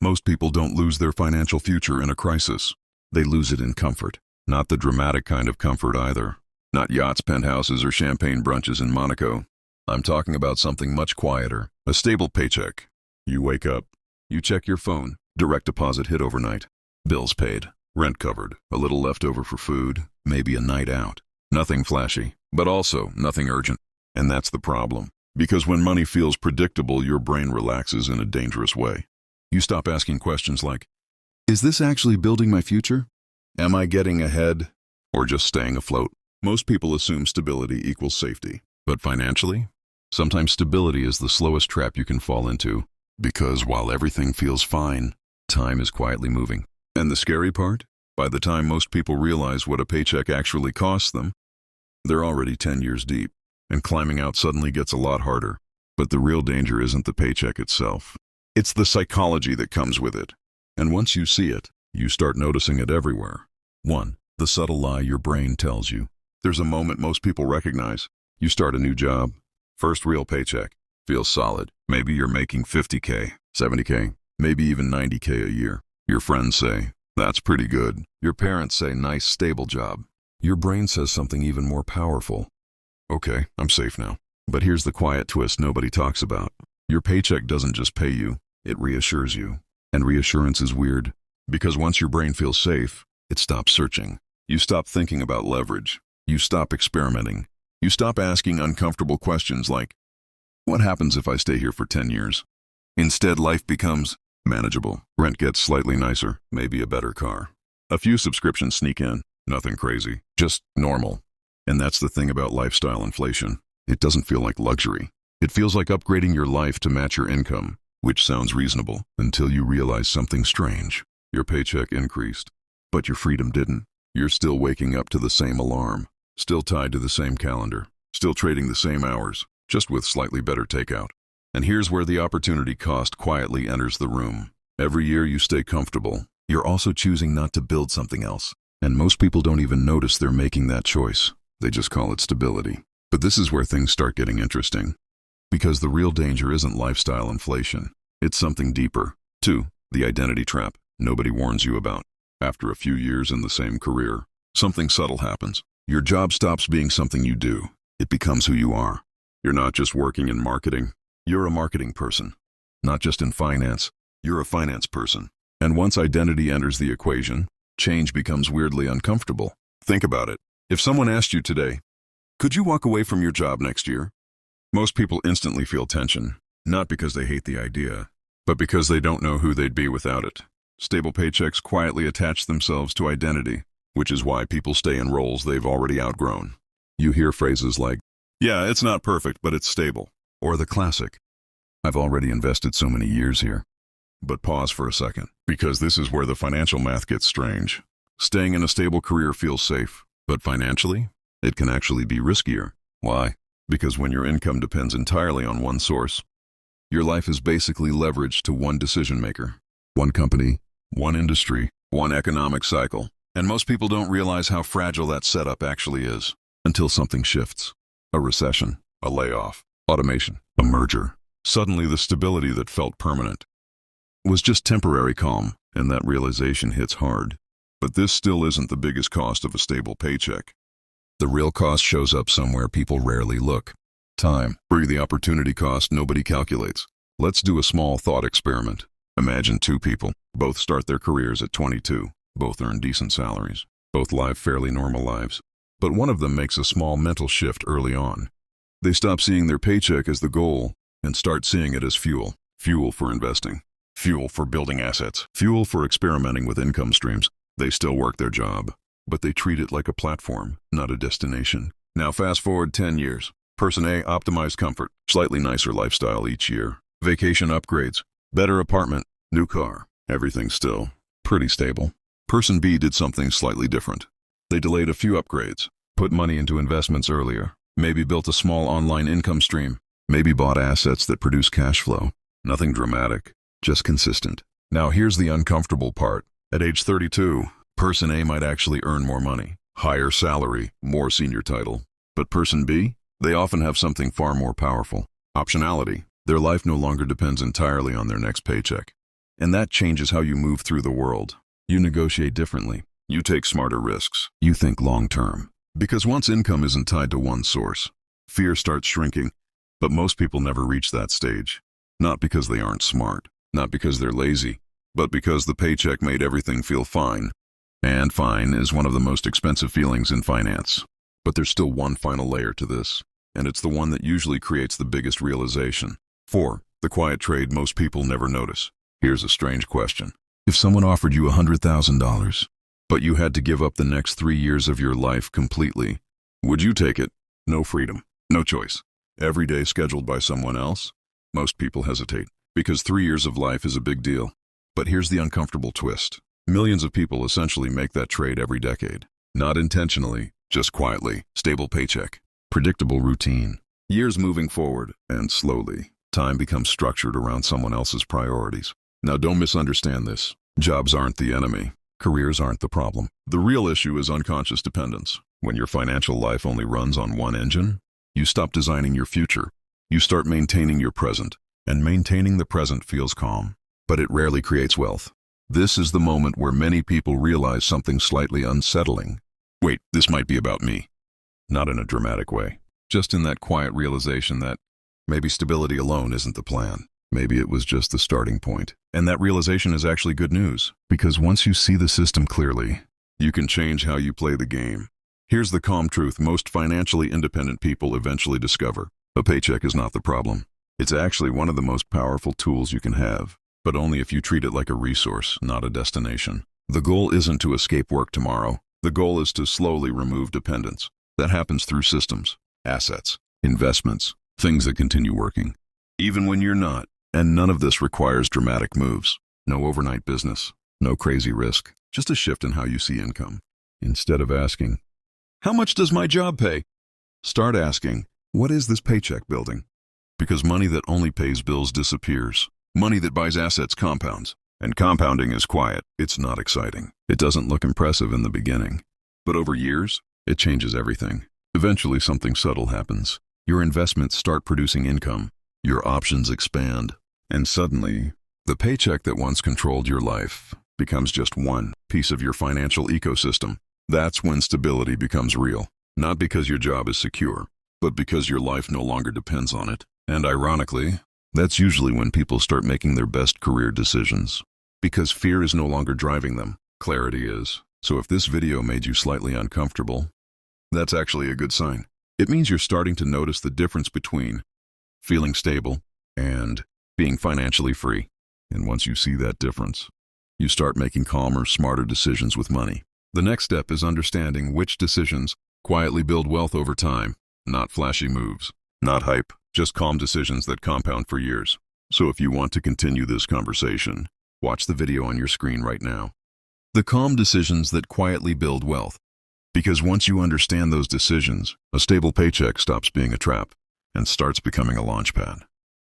Most people don't lose their financial future in a crisis. They lose it in comfort. Not the dramatic kind of comfort either. Not yachts, penthouses, or champagne brunches in Monaco. I'm talking about something much quieter. A stable paycheck. You wake up. You check your phone. Direct deposit hit overnight. Bills paid. Rent covered. A little left over for food. Maybe a night out. Nothing flashy, but also nothing urgent. And that's the problem. Because when money feels predictable, your brain relaxes in a dangerous way. You stop asking questions like, is this actually building my future? Am I getting ahead? Or just staying afloat? Most people assume stability equals safety. But financially, sometimes stability is the slowest trap you can fall into. Because while everything feels fine, time is quietly moving. And the scary part? By the time most people realize what a paycheck actually costs them, they're already 10 years deep. And climbing out suddenly gets a lot harder. But the real danger isn't the paycheck itself. It's the psychology that comes with it. And once you see it, you start noticing it everywhere. 1. The subtle lie your brain tells you. There's a moment most people recognize. You start a new job. First real paycheck. Feels solid. Maybe you're making 50K, 70K, maybe even 90K a year. Your friends say, that's pretty good. Your parents say, nice, stable job. Your brain says something even more powerful. Okay, I'm safe now. But here's the quiet twist nobody talks about. Your paycheck doesn't just pay you, it reassures you. And reassurance is weird, because once your brain feels safe, it stops searching. You stop thinking about leverage. You stop experimenting. You stop asking uncomfortable questions like, what happens if I stay here for 10 years? Instead, life becomes manageable. Rent gets slightly nicer, maybe a better car. A few subscriptions sneak in, nothing crazy, just normal. And that's the thing about lifestyle inflation. It doesn't feel like luxury. It feels like upgrading your life to match your income, which sounds reasonable until you realize something strange. Your paycheck increased, but your freedom didn't. You're still waking up to the same alarm, still tied to the same calendar, still trading the same hours, just with slightly better takeout. And here's where the opportunity cost quietly enters the room. Every year you stay comfortable, you're also choosing not to build something else. And most people don't even notice they're making that choice. They just call it stability. But this is where things start getting interesting. Because the real danger isn't lifestyle inflation. It's something deeper. 2. The identity trap nobody warns you about. After a few years in the same career, something subtle happens. Your job stops being something you do. It becomes who you are. You're not just working in marketing. You're a marketing person. Not just in finance. You're a finance person. And once identity enters the equation, change becomes weirdly uncomfortable. Think about it. If someone asked you today, could you walk away from your job next year? Most people instantly feel tension, not because they hate the idea, but because they don't know who they'd be without it. Stable paychecks quietly attach themselves to identity, which is why people stay in roles they've already outgrown. You hear phrases like, yeah, it's not perfect, but it's stable. Or the classic, I've already invested so many years here. But pause for a second, because this is where the financial math gets strange. Staying in a stable career feels safe, but financially, it can actually be riskier. Why? Because when your income depends entirely on one source, your life is basically leveraged to one decision maker, one company, one industry, one economic cycle. And most people don't realize how fragile that setup actually is until something shifts. A recession, a layoff, automation, a merger. Suddenly the stability that felt permanent was just temporary calm, and that realization hits hard. But this still isn't the biggest cost of a stable paycheck. The real cost shows up somewhere people rarely look. Time. The opportunity cost nobody calculates. Let's do a small thought experiment. Imagine 2 people. Both start their careers at 22. Both earn decent salaries. Both live fairly normal lives. But one of them makes a small mental shift early on. They stop seeing their paycheck as the goal and start seeing it as fuel. Fuel for investing. Fuel for building assets. Fuel for experimenting with income streams. They still work their job, but they treat it like a platform, not a destination. Now fast forward 10 years. Person A optimized comfort, slightly nicer lifestyle each year. Vacation upgrades, better apartment, new car. Everything still pretty stable. Person B did something slightly different. They delayed a few upgrades, put money into investments earlier, maybe built a small online income stream, maybe bought assets that produce cash flow. Nothing dramatic, just consistent. Now here's the uncomfortable part. At age 32, person A might actually earn more money, higher salary, more senior title. But person B, they often have something far more powerful. Optionality. Their life no longer depends entirely on their next paycheck. And that changes how you move through the world. You negotiate differently. You take smarter risks. You think long-term. Because once income isn't tied to one source, fear starts shrinking. But most people never reach that stage. Not because they aren't smart, not because they're lazy, but because the paycheck made everything feel fine. And fine is one of the most expensive feelings in finance. But there's still one final layer to this, and it's the one that usually creates the biggest realization. 4. The quiet trade most people never notice. Here's a strange question. If someone offered you $100,000, but you had to give up the next 3 years of your life completely, would you take it? No freedom, no choice. Every day scheduled by someone else? Most people hesitate, because 3 years of life is a big deal. But here's the uncomfortable twist. Millions of people essentially make that trade every decade. Not intentionally, just quietly. Stable paycheck, predictable routine. Years moving forward, and slowly, time becomes structured around someone else's priorities. Now don't misunderstand this. Jobs aren't the enemy. Careers aren't the problem. The real issue is unconscious dependence. When your financial life only runs on one engine, you stop designing your future. You start maintaining your present. And maintaining the present feels calm, but it rarely creates wealth. This is the moment where many people realize something slightly unsettling. Wait, this might be about me. Not in a dramatic way. Just in that quiet realization that maybe stability alone isn't the plan. Maybe it was just the starting point. And that realization is actually good news, because once you see the system clearly, you can change how you play the game. Here's the calm truth most financially independent people eventually discover. A paycheck is not the problem. It's actually one of the most powerful tools you can have, but only if you treat it like a resource, not a destination. The goal isn't to escape work tomorrow. The goal is to slowly remove dependence. That happens through systems, assets, investments, things that continue working, even when you're not. And none of this requires dramatic moves. No overnight business, no crazy risk, just a shift in how you see income. Instead of asking, how much does my job pay? Start asking, what is this paycheck building? Because money that only pays bills disappears. Money that buys assets compounds. And compounding is quiet. It's not exciting. It doesn't look impressive in the beginning. But over years, it changes everything. Eventually something subtle happens. Your investments start producing income. Your options expand. And suddenly, the paycheck that once controlled your life becomes just one piece of your financial ecosystem. That's when stability becomes real. Not because your job is secure, but because your life no longer depends on it. And ironically, that's usually when people start making their best career decisions. Because fear is no longer driving them. Clarity is. So if this video made you slightly uncomfortable, that's actually a good sign. It means you're starting to notice the difference between feeling stable and being financially free. And once you see that difference, you start making calmer, smarter decisions with money. The next step is understanding which decisions quietly build wealth over time, not flashy moves, not hype, just calm decisions that compound for years. So if you want to continue this conversation, watch the video on your screen right now. The calm decisions that quietly build wealth. Because once you understand those decisions, a stable paycheck stops being a trap and starts becoming a launchpad.